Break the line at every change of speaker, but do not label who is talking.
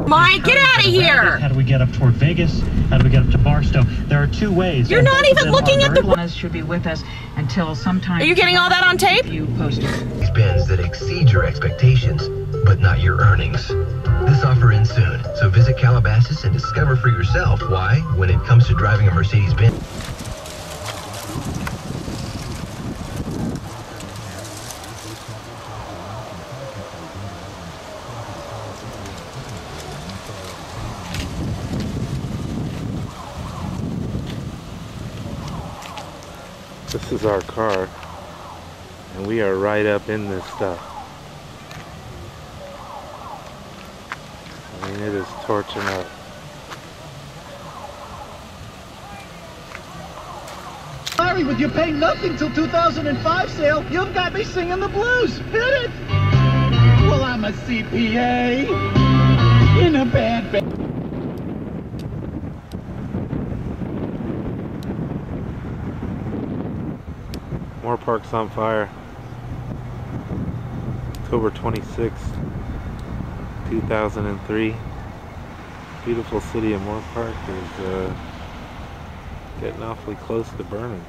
Mike, get out of here!
How do we get up toward Vegas? How do we get up to Barstow? There are two ways.
You're not even looking at the...
Should be with us until sometime.
Are you getting all that on tape?
You posted.
These bins that exceed your expectations, but not your earnings. This offer ends soon, so visit Calabasas and discover for yourself why, when it comes to driving a Mercedes-Benz.
This is our car, and we are right up in this stuff. I mean, it is torching up.
Larry, with your pay nothing till 2005 sale, you've got me singing the blues. Hit it! Well, I'm a CPA in a bad band.
Moorpark's on fire. October 26th, 2003. Beautiful city of Moorpark is getting awfully close to burning.